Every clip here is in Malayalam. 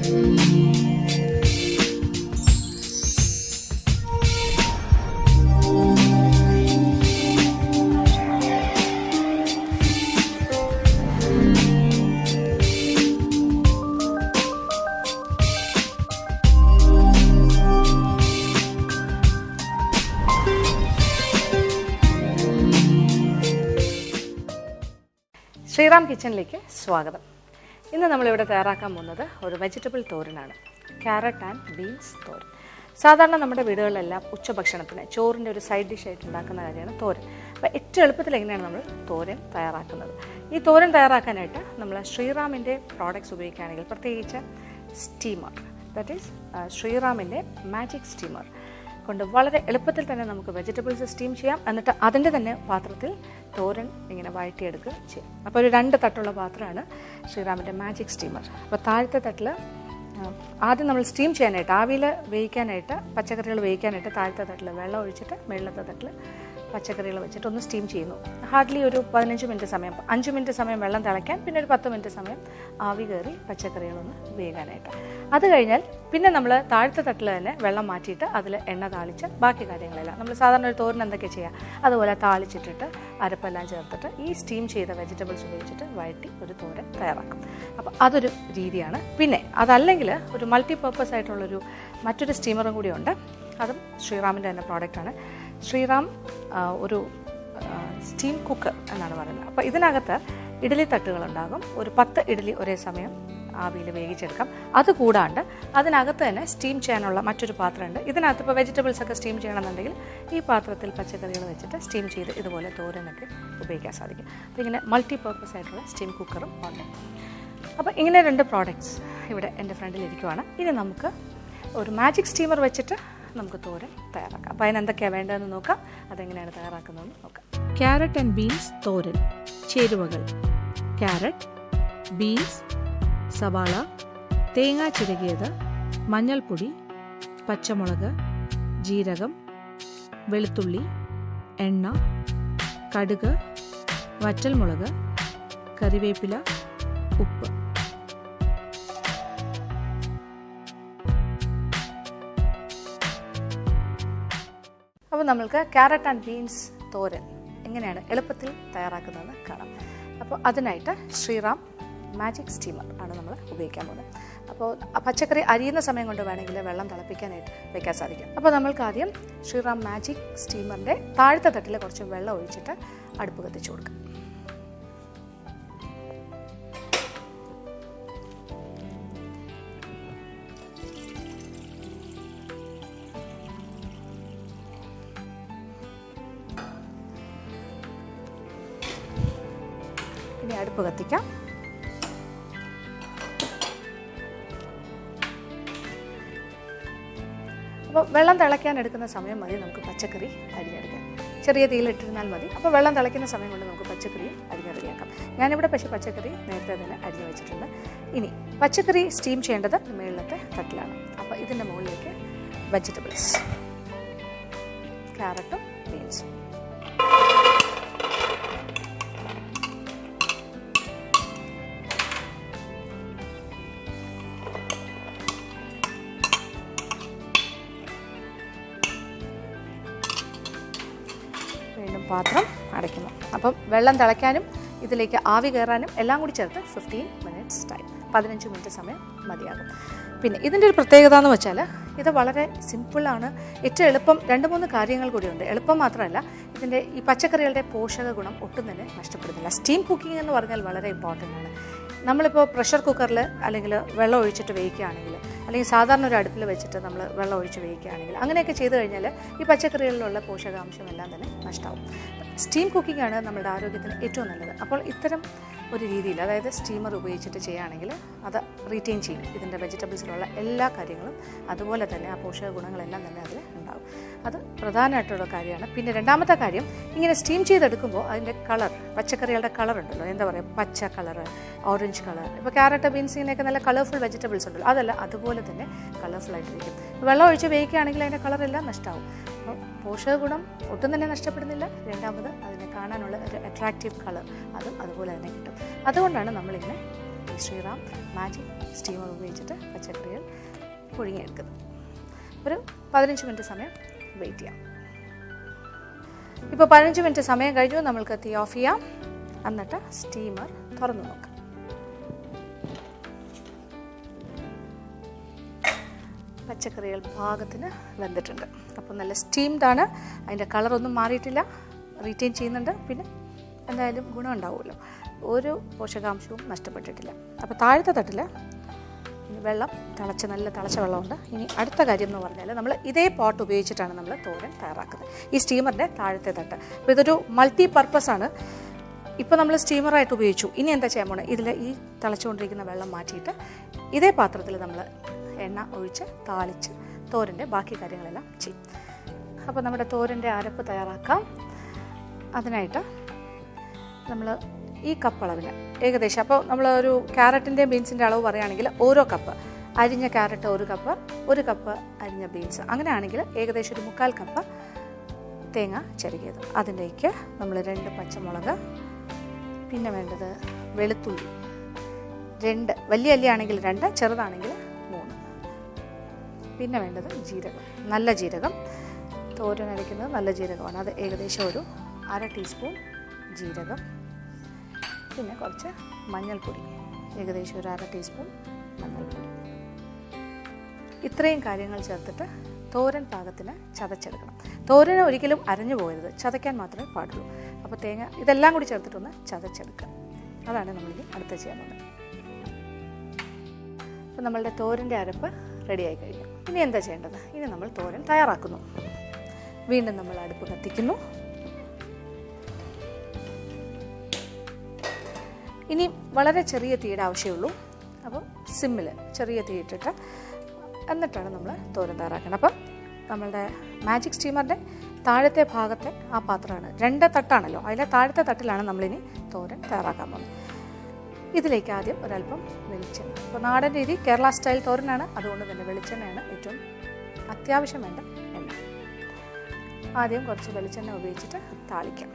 ശ്രീറാം കിച്ചണിലേക്ക് സ്വാഗതം. ഇന്ന് നമ്മളിവിടെ തയ്യാറാക്കാൻ പോകുന്നത് ഒരു വെജിറ്റബിൾ തോരനാണ്. ക്യാരറ്റ് ആൻഡ് ബീൻസ് തോരൻ. സാധാരണ നമ്മുടെ വീടുകളിലെല്ലാം ഉച്ചഭക്ഷണത്തിന് ചോറിൻ്റെ ഒരു സൈഡ് ഡിഷായിട്ട് ഉണ്ടാക്കുന്ന കാര്യമാണ് തോരൻ. അപ്പോൾ ഏറ്റവും എളുപ്പത്തിൽ എങ്ങനെയാണ് നമ്മൾ തോരൻ തയ്യാറാക്കുന്നത്? ഈ തോരൻ തയ്യാറാക്കാനായിട്ട് നമ്മൾ ശ്രീറാമിൻ്റെ പ്രോഡക്റ്റ്സ് ഉപയോഗിക്കുകയാണെങ്കിൽ, പ്രത്യേകിച്ച് സ്റ്റീമർ, ദാറ്റ് ഈസ് ശ്രീറാമിൻ്റെ മാജിക് സ്റ്റീമർ കൊണ്ട് വളരെ എളുപ്പത്തിൽ തന്നെ നമുക്ക് വെജിറ്റബിൾസ് സ്റ്റീം ചെയ്യാം. എന്നിട്ട് അതിൻ്റെ തന്നെ പാത്രത്തിൽ തോരൻ ഇങ്ങനെ വഴറ്റിയെടുക്കുക ചെയ്യാം. അപ്പോൾ ഒരു 2 തട്ടുള്ള പാത്രമാണ് ശ്രീറാമിൻ്റെ മാജിക് സ്റ്റീമർ. അപ്പോൾ താഴത്തെ തട്ടിൽ ആദ്യം നമ്മൾ സ്റ്റീം ചെയ്യാനായിട്ട്, ആവിയിൽ വേവിക്കാനായിട്ട്, പച്ചക്കറികൾ വേവിക്കാനായിട്ട് താഴത്തെ തട്ടിൽ വെള്ളം ഒഴിച്ചിട്ട് മുകളിലത്തെ തട്ടിൽ പച്ചക്കറികൾ വെച്ചിട്ട് ഒന്ന് സ്റ്റീം ചെയ്യുന്നു. ഹാർഡ്ലി ഒരു 15 മിനിറ്റ് സമയം, 5 മിനിറ്റ് സമയം വെള്ളം തിളയ്ക്കാൻ, പിന്നെ ഒരു 10 മിനിറ്റ് സമയം ആവി കയറി പച്ചക്കറികളൊന്ന് വേകാനായിട്ട്. അത് കഴിഞ്ഞാൽ പിന്നെ നമ്മൾ താഴത്തെ തട്ടിൽ തന്നെ വെള്ളം മാറ്റിയിട്ട് അതിൽ എണ്ണ താളിച്ച് ബാക്കി കാര്യങ്ങളെല്ലാം നമ്മൾ സാധാരണ ഒരു തോരൻ എന്തൊക്കെ ചെയ്യുക അതുപോലെ താളിച്ചിട്ടിട്ട് അരപ്പെല്ലാം ചേർത്തിട്ട് ഈ സ്റ്റീം ചെയ്ത വെജിറ്റബിൾസ് ഉപയോഗിച്ചിട്ട് വഴറ്റി ഒരു തോരൻ തയ്യാറാക്കും. അപ്പോൾ അതൊരു രീതിയാണ്. പിന്നെ അതല്ലെങ്കിൽ ഒരു മൾട്ടി പർപ്പസ് ആയിട്ടുള്ളൊരു മറ്റൊരു സ്റ്റീമറും കൂടിയുണ്ട്. അതും ശ്രീറാമിൻ്റെ തന്നെ പ്രോഡക്റ്റാണ്. ശ്രീറാം ഒരു സ്റ്റീം കുക്കർ എന്നാണ് പറയുന്നത്. അപ്പോൾ ഇതിനകത്ത് ഇഡ്ഡലി തട്ടുകളുണ്ടാകും. ഒരു 10 ഇഡ്ഡലി ഒരേ സമയം ആവിയിൽ വേവിച്ചെടുക്കാം. അതുകൂടാണ്ട് അതിനകത്ത് തന്നെ സ്റ്റീം ചെയ്യാനുള്ള മറ്റൊരു പാത്രമുണ്ട്. ഇതിനകത്ത് ഇപ്പോൾ വെജിറ്റബിൾസ് ഒക്കെ സ്റ്റീം ചെയ്യണമെന്നുണ്ടെങ്കിൽ ഈ പാത്രത്തിൽ പച്ചക്കറികൾ വെച്ചിട്ട് സ്റ്റീം ചെയ്ത് ഇതുപോലെ തോരനൊക്കെ ഉപയോഗിക്കാൻ സാധിക്കും. അപ്പോൾ ഇങ്ങനെ മൾട്ടി പർപ്പസ് ആയിട്ടുള്ള സ്റ്റീം കുക്കറും ഉണ്ട്. അപ്പോൾ ഇങ്ങനെ 2 പ്രോഡക്റ്റ്സ് ഇവിടെ എൻ്റെ ഫ്രണ്ടിൽ ഇരിക്കുവാണ്. ഇനി നമുക്ക് ഒരു മാജിക് സ്റ്റീമർ വെച്ചിട്ട് നമുക്ക് തോരൻ തയ്യാറാക്കാം. അപ്പോൾ അതിനെന്തൊക്കെയാണ് വേണ്ടതെന്ന് നോക്കാം, അതെങ്ങനെയാണ് തയ്യാറാക്കുന്നതെന്ന് നോക്കാം. ക്യാരറ്റ് ആൻഡ് ബീൻസ് തോരൻ. ചേരുവകൾ: ക്യാരറ്റ്, ബീൻസ്, സവാള, തേങ്ങ ചിരകിയത്, മഞ്ഞൾപ്പൊടി, പച്ചമുളക്, ജീരകം, വെളുത്തുള്ളി, എണ്ണ, കടുക്, വറ്റൽമുളക്, കറിവേപ്പില, ഉപ്പ്. അപ്പോൾ നമ്മൾക്ക് ക്യാരറ്റ് ആൻഡ് ബീൻസ് തോരൻ എങ്ങനെയാണ് എളുപ്പത്തിൽ തയ്യാറാക്കുന്നതെന്ന് കാണാം. അപ്പോൾ അതിനായിട്ട് ശ്രീറാം മാജിക് സ്റ്റീമർ ആണ് നമ്മൾ ഉപയോഗിക്കാൻ പോകുന്നത്. അപ്പോൾ പച്ചക്കറി അരിയുന്ന സമയം കൊണ്ട് വേണമെങ്കിൽ വെള്ളം തിളപ്പിക്കാനായിട്ട് വയ്ക്കാൻ സാധിക്കും. അപ്പോൾ നമ്മൾക്ക് ആദ്യം ശ്രീറാം മാജിക് സ്റ്റീമറിൻ്റെ താഴത്തെ തട്ടിൽ കുറച്ച് വെള്ളം ഒഴിച്ചിട്ട് അടുപ്പ് കത്തിച്ചു കൊടുക്കാം. ഇനി അടുപ്പ് കത്തിക്കാം. അപ്പോൾ വെള്ളം തിളയ്ക്കാൻ എടുക്കുന്ന സമയം മതി നമുക്ക് പച്ചക്കറി അരിഞ്ഞെടുക്കാൻ. ചെറിയ തീയിലിട്ടിരുന്നാൽ മതി. അപ്പോൾ വെള്ളം തിളയ്ക്കുന്ന സമയം കൊണ്ട് നമുക്ക് പച്ചക്കറിയും അരിഞ്ഞ് റെഡിയാക്കാം. ഞാനിവിടെ പക്ഷേ പച്ചക്കറി നേരത്തെ തന്നെ അരിഞ്ഞ് വെച്ചിട്ടുണ്ട്. ഇനി പച്ചക്കറി സ്റ്റീം ചെയ്യേണ്ടത് മുകളിലത്തെ തട്ടിലാണ്. അപ്പോൾ ഇതിൻ്റെ മുകളിലേക്ക് വെജിറ്റബിൾസ്, ക്യാരറ്റും ബീൻസും, വീണ്ടും പാത്രം അടയ്ക്കുന്നു. അപ്പം വെള്ളം തിളയ്ക്കാനും ഇതിലേക്ക് ആവി കയറാനും എല്ലാം കൂടി ചേർത്ത് 15 മിനിറ്റ്സ് ടൈം, 15 മിനിറ്റ് സമയം മതിയാകും. പിന്നെ ഇതിൻ്റെ ഒരു പ്രത്യേകത എന്ന് വെച്ചാൽ ഇത് വളരെ സിമ്പിളാണ്. ഏറ്റവും എളുപ്പം 2-3 കാര്യങ്ങൾ കൂടിയുണ്ട്. എളുപ്പം മാത്രമല്ല, ഇതിൻ്റെ ഈ പച്ചക്കറികളുടെ പോഷക ഗുണം ഒട്ടും തന്നെ നഷ്ടപ്പെടുന്നില്ല. സ്റ്റീം കുക്കിംഗ് എന്ന് പറഞ്ഞാൽ വളരെ ഇമ്പോർട്ടൻ്റ് ആണ്. നമ്മളിപ്പോൾ പ്രഷർ കുക്കറിൽ അല്ലെങ്കിൽ വെള്ളം ഒഴിച്ചിട്ട് വേവിക്കുകയാണെങ്കിൽ, അല്ലെങ്കിൽ സാധാരണ ഒരു അടുപ്പിൽ വെച്ചിട്ട് നമ്മൾ വെള്ളം ഒഴിച്ച് വേവിക്കുകയാണെങ്കിൽ, അങ്ങനെയൊക്കെ ചെയ്ത് കഴിഞ്ഞാൽ ഈ പച്ചക്കറികളിലുള്ള പോഷകാംശമെല്ലാം തന്നെ നഷ്ടമാവും. സ്റ്റീം കുക്കിംഗ് ആണ് നമ്മുടെ ആരോഗ്യത്തിന് ഏറ്റവും നല്ലത്. അപ്പോൾ ഇത്തരം ഒരു രീതിയിൽ, അതായത് സ്റ്റീമർ ഉപയോഗിച്ചിട്ട് ചെയ്യുകയാണെങ്കിൽ അത് റീറ്റെയിൻ ചെയ്യും ഇതിൻ്റെ വെജിറ്റബിൾസിലുള്ള എല്ലാ കാര്യങ്ങളും. അതുപോലെ തന്നെ ആ പോഷക ഗുണങ്ങളെല്ലാം തന്നെ അതിൽ ഉണ്ടാകും. അത് പ്രധാനമായിട്ടുള്ള കാര്യമാണ്. പിന്നെ രണ്ടാമത്തെ കാര്യം, ഇങ്ങനെ സ്റ്റീം ചെയ്തെടുക്കുമ്പോൾ അതിൻ്റെ കളർ, പച്ചക്കറികളുടെ കളർ ഉണ്ടല്ലോ, എന്താ പറയുക, പച്ച കളർ, ഓറഞ്ച് കളർ. ഇപ്പോൾ ക്യാരറ്റ്, ബീൻസിനൊക്കെ നല്ല കളർഫുൾ വെജിറ്റബിൾസ് ഉണ്ടല്ലോ, അതല്ല അതുപോലെ തന്നെ കളർഫുൾ ആയിട്ടിരിക്കും. വെള്ളം ഒഴിച്ച് വേവിക്കുകയാണെങ്കിൽ അതിൻ്റെ കളറെല്ലാം നഷ്ടമാവും. അപ്പോൾ പോഷക ഗുണം ഒട്ടും തന്നെ നഷ്ടപ്പെടുന്നില്ല. രണ്ടാമത് അതിനെ കാണാനുള്ള ഒരു അട്രാക്റ്റീവ് കളർ അതും അതുപോലെ തന്നെ കിട്ടും. അതുകൊണ്ടാണ് നമ്മളിങ്ങനെ ശ്രീറാം മാജിക് സ്റ്റീമർ ഉപയോഗിച്ചിട്ട് പച്ചക്കറികൾ പുഴുങ്ങിയെടുക്കുന്നത്. ഒരു 15 മിനിറ്റ് സമയം വെയിറ്റ് ചെയ്യാം. ഇപ്പോൾ 15 മിനിറ്റ് സമയം കഴിഞ്ഞു. നമ്മൾക്ക് തീ ഓഫ് ചെയ്യാം. എന്നിട്ട് സ്റ്റീമർ തുറന്നു നോക്കാം. പച്ചക്കറികൾ പാകത്തിന് വെന്തിട്ടുണ്ട്. അപ്പോൾ നല്ല സ്റ്റീംഡാണ്. അതിൻ്റെ കളറൊന്നും മാറിയിട്ടില്ല, റീറ്റെയിൻ ചെയ്യുന്നുണ്ട്. പിന്നെ എന്തായാലും ഗുണം ഉണ്ടാവുമല്ലോ, ഒരു പോഷകാംശവും നഷ്ടപ്പെട്ടിട്ടില്ല. അപ്പോൾ താഴത്തെ തട്ടിൽ വെള്ളം നല്ല തിളച്ച വെള്ളമുണ്ട്. ഇനി അടുത്ത കാര്യം എന്ന് പറഞ്ഞാൽ നമ്മൾ ഇതേ പോട്ട് ഉപയോഗിച്ചിട്ടാണ് നമ്മൾ തോരൻ തയ്യാറാക്കുന്നത്. ഈ സ്റ്റീമറിൻ്റെ താഴത്തെ തട്ട്. അപ്പോൾ ഇതൊരു മൾട്ടി പർപ്പസ് ആണ്. ഇപ്പോൾ നമ്മൾ സ്റ്റീമറായിട്ട് ഉപയോഗിച്ചു. ഇനി എന്താ ചെയ്യാൻ പോകണം, ഇതിൽ ഈ തിളച്ചുകൊണ്ടിരിക്കുന്ന വെള്ളം മാറ്റിയിട്ട് ഇതേ പാത്രത്തിൽ നമ്മൾ എണ്ണ ഒഴിച്ച് താളിച്ച് തോരൻ്റെ ബാക്കി കാര്യങ്ങളെല്ലാം ചെയ്യും. അപ്പോൾ നമ്മുടെ തോരൻ്റെ അരപ്പ് തയ്യാറാക്കാം. അതിനായിട്ട് നമ്മൾ ഈ കപ്പ് അളവിന് ഏകദേശം, അപ്പോൾ നമ്മൾ ഒരു ക്യാരറ്റിൻ്റെയും ബീൻസിൻ്റെ അളവ് പറയുകയാണെങ്കിൽ ഓരോ കപ്പ് അരിഞ്ഞ ക്യാരറ്റ് 1 കപ്പ്, 1 കപ്പ് അരിഞ്ഞ ബീൻസ്, അങ്ങനെയാണെങ്കിൽ ഏകദേശം ഒരു 3/4 കപ്പ് തേങ്ങ ചിരകിയത്. അതിലേക്ക് നമ്മൾ 2 പച്ചമുളക്, പിന്നെ വേണ്ടത് വെളുത്തുള്ളി 2, വലിയ അല്ലിയാണെങ്കിൽ 2, ചെറുതാണെങ്കിൽ 3. പിന്നെ വേണ്ടത് ജീരകം, നല്ല ജീരകം. തോരൻ അരയ്ക്കുന്നത് നല്ല ജീരകമാണ്. അത് ഏകദേശം ഒരു 1/2 ടീസ്പൂൺ ജീരകം. പിന്നെ കുറച്ച് മഞ്ഞൾപ്പൊടി, ഏകദേശം ഒരു 1/2 ടീസ്പൂൺ മഞ്ഞൾപ്പൊടി. ഇത്രയും കാര്യങ്ങൾ ചേർത്തിട്ട് തോരൻ പാകത്തിന് ചതച്ചെടുക്കണം. തോരന് ഒരിക്കലും അരഞ്ഞു പോകരുത്, ചതയ്ക്കാൻ മാത്രമേ പാടുള്ളൂ. അപ്പോൾ തേങ്ങ ഇതെല്ലാം കൂടി ചേർത്തിട്ടൊന്ന് ചതച്ചെടുക്കുക. അതാണ് നമ്മളിനി അടുത്ത് ചെയ്യാൻ പോകുന്നത്. അപ്പോൾ നമ്മളുടെ തോരൻ്റെ അരപ്പ് റെഡിയായി കഴിഞ്ഞു. ഇനി എന്താ ചെയ്യേണ്ടത്? ഇനി നമ്മൾ തോരൻ തയ്യാറാക്കുന്നു. വീണ്ടും നമ്മൾ അടുപ്പ് കത്തിക്കുന്നു. ഇനി വളരെ ചെറിയ തീയുടെ ആവശ്യമുള്ളൂ. അപ്പോൾ സിമ്മിൽ ചെറിയ തീ ഇട്ടിട്ട് എന്നിട്ടാണ് നമ്മൾ തോരൻ തയ്യാറാക്കുന്നത്. അപ്പം നമ്മളുടെ മാജിക് സ്റ്റീമറിൻ്റെ താഴത്തെ ഭാഗത്തെ ആ പാത്രമാണ്, 2 തട്ടാണല്ലോ, അതിലെ താഴത്തെ തട്ടിലാണ് നമ്മളിനി തോരൻ തയ്യാറാക്കാൻ പോകുന്നത്. ഇതിലേക്ക് ആദ്യം ഒരല്പം വെളിച്ചെണ്ണ. അപ്പോൾ നാടൻ രീതി കേരള സ്റ്റൈൽ തോരനാണ്, അതുകൊണ്ട് തന്നെ വെളിച്ചെണ്ണയാണ് ഏറ്റവും അത്യാവശ്യം വേണ്ട എണ്ണ. ആദ്യം കുറച്ച് വെളിച്ചെണ്ണ ഉപയോഗിച്ചിട്ട് താളിക്കാം.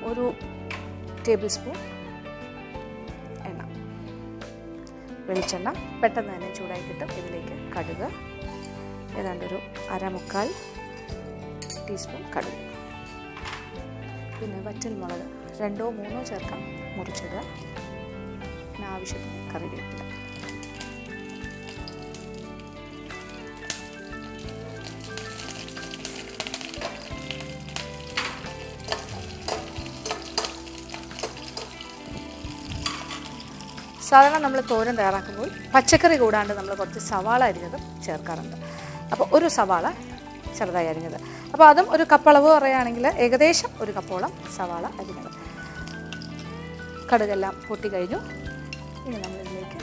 ഒരു ടേബിൾ സ്പൂൺ എണ്ണ, വെളിച്ചെണ്ണ പെട്ടെന്ന് തന്നെ ചൂടായി കിട്ടും. ഇതിലേക്ക് കടുക്, ഏതാണ്ടൊരു 1/4 ടീസ്പൂൺ കടുക്. പിന്നെ വറ്റൽ മുളക് 2 or 3 ചേർക്കാം, മുറിച്ചിടുക. പിന്നെ ആവശ്യത്തിന് കറിവേപ്പില. സാധാരണ നമ്മൾ തോരൻ തയ്യാറാക്കുമ്പോൾ പച്ചക്കറി കൂടാണ്ട് നമ്മൾ കുറച്ച് സവാള അരിഞ്ഞതും ചേർക്കാറുണ്ട്. അപ്പോൾ ഒരു സവാള ചെറുതായി അരിഞ്ഞത്, അപ്പോൾ അതും ഒരു കപ്പളവ് പറയുകയാണെങ്കിൽ ഏകദേശം 1 കപ്പോളം സവാള അരിഞ്ഞത്. കടുകെല്ലാം പൊട്ടി കഴിഞ്ഞു. ഇനി നമ്മളിതിലേക്ക്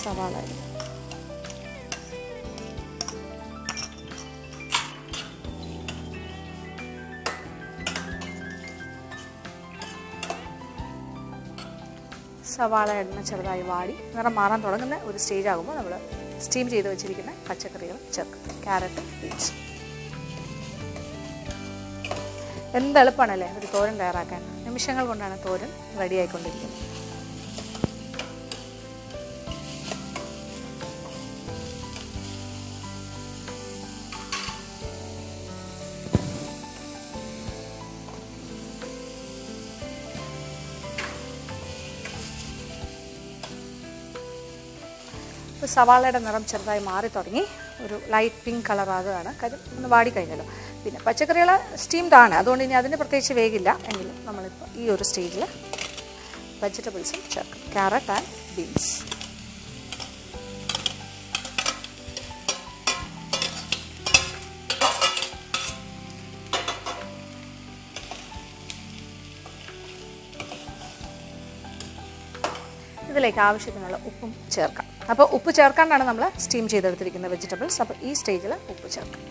സവാള അരിഞ്ഞു. സവാള എണ്ണ ചെറുതായി വാടി നിറം മാറാൻ തുടങ്ങുന്ന ഒരു സ്റ്റേജ് ആകുമ്പോൾ നമ്മൾ സ്റ്റീം ചെയ്ത് വെച്ചിരിക്കുന്ന പച്ചക്കറികൾ ചേർക്കും. Carrot, beans. എന്ത് എളുപ്പമാണല്ലേ ഒരു തോരൻ തയ്യാറാക്കാൻ. നിമിഷങ്ങൾ കൊണ്ടാണ് തോരൻ റെഡി ആയിക്കൊണ്ടിരിക്കുന്നത്. ഇപ്പോൾ സവാളയുടെ നിറം ചെറുതായി മാറി തുടങ്ങി, ഒരു ലൈറ്റ് പിങ്ക് കളറാകുകയാണ്. കാര്യം ഒന്ന് വാടിക്കഴിഞ്ഞല്ലോ. പിന്നെ പച്ചക്കറികൾ സ്റ്റീംഡാണ്, അതുകൊണ്ട് ഇനി അതിന് പ്രത്യേകിച്ച് വേഗില്ല. എങ്കിലും നമ്മളിപ്പോൾ ഈ ഒരു സ്റ്റേജിൽ വെജിറ്റബിൾസും ചേർക്കും. Carrot and beans. ഇതിലേക്ക് ആവശ്യത്തിനുള്ള ഉപ്പും ചേർക്കാം. അപ്പോൾ ഉപ്പ് ചേർക്കാണ്ടാണ് നമ്മൾ സ്റ്റീം ചെയ്തെടുത്തിരിക്കുന്ന വെജിറ്റബിൾസ്. അപ്പോൾ ഈ സ്റ്റേജിൽ ഉപ്പ് ചേർക്കാം.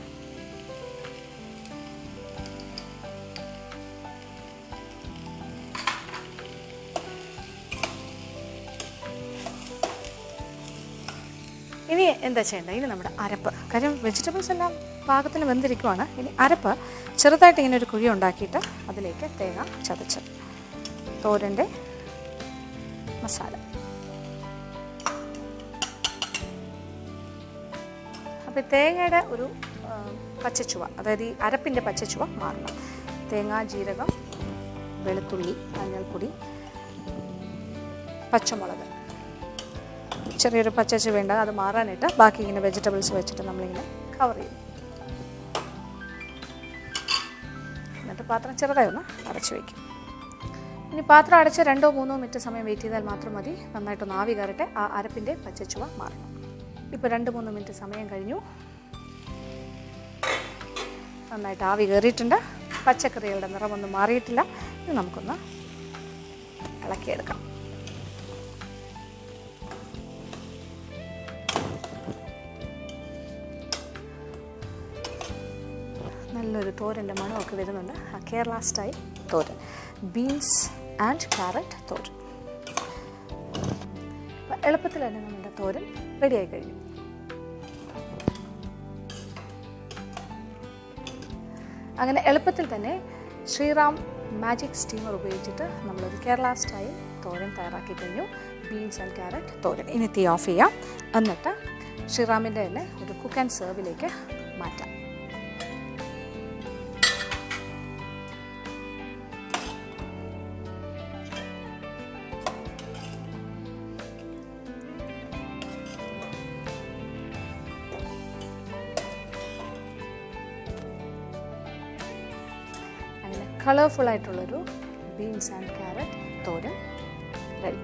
ഇനി എന്താ ചെയ്യേണ്ടത്? ഇനി നമ്മുടെ അരപ്പ്. കാര്യം വെജിറ്റബിൾസ് എല്ലാം പാകത്തിന് വെന്തിരിക്കുവാണ്. ഇനി അരപ്പ് ചെറുതായിട്ട് ഇങ്ങനെ ഒരു കുഴി ഉണ്ടാക്കിയിട്ട് അതിലേക്ക് തേങ്ങ ചതച്ച് തോരൻ്റെ മസാല. അപ്പോൾ തേങ്ങയുടെ ഒരു പച്ചച്ചുവ, അതായത് ഈ അരപ്പിൻ്റെ പച്ചച്ചുവ മാറണം. തേങ്ങ, ജീരകം, വെളുത്തുള്ളി, മഞ്ഞൾപ്പൊടി, പച്ചമുളക്, ചെറിയൊരു പച്ചച്ചുവ ഉണ്ട്, അത് മാറാനായിട്ട് ബാക്കി ഇങ്ങനെ വെജിറ്റബിൾസ് വെച്ചിട്ട് നമ്മളിങ്ങനെ കവർ ചെയ്യും. എന്നിട്ട് പാത്രം ചെറുതായി ഒന്ന് അടച്ചു വയ്ക്കും. ഇനി പാത്രം അടച്ച് 2-3 മിനിറ്റ് സമയം വെയിറ്റ് ചെയ്താൽ മാത്രം മതി. നന്നായിട്ടൊന്ന് ആവി കയറട്ടെ, ആ അരപ്പിൻ്റെ പച്ചച്ചുവ മാറണം. ഇപ്പോൾ 2-3 മിനിറ്റ് സമയം കഴിഞ്ഞു. നന്നായിട്ട് ആവി കയറിയിട്ടുണ്ട്. പച്ചക്കറികളുടെ നിറമൊന്നും മാറിയിട്ടില്ല. ഇത് നമുക്കൊന്ന് ഇളക്കിയെടുക്കാം. നല്ലൊരു തോരൻ്റെ മണമൊക്കെ വരുന്നുണ്ട്. ആ കേരള സ്റ്റൈൽ തോരൻ, ബീൻസ് ആൻഡ് ക്യാരറ്റ് തോരൻ. എളുപ്പത്തിൽ തന്നെ നമ്മുടെ തോരൻ റെഡിയായി കഴിഞ്ഞു. അങ്ങനെ എളുപ്പത്തിൽ തന്നെ ശ്രീറാം മാജിക് സ്റ്റീമർ ഉപയോഗിച്ചിട്ട് നമ്മളൊരു കേരള സ്റ്റൈൽ തോരൻ തയ്യാറാക്കി കഴിഞ്ഞു. ബീൻസ് ആൻഡ് ക്യാരറ്റ് തോരൻ. ഇനി തീ ഓഫ് ചെയ്യാം. എന്നിട്ട് ശ്രീറാമിൻ്റെ തന്നെ ഒരു കുക്ക് ആൻഡ് സെർവിലേക്ക് മാറ്റാം. കളർഫുൾ ആയിട്ടുള്ളൊരു beans and carrot thoran ready.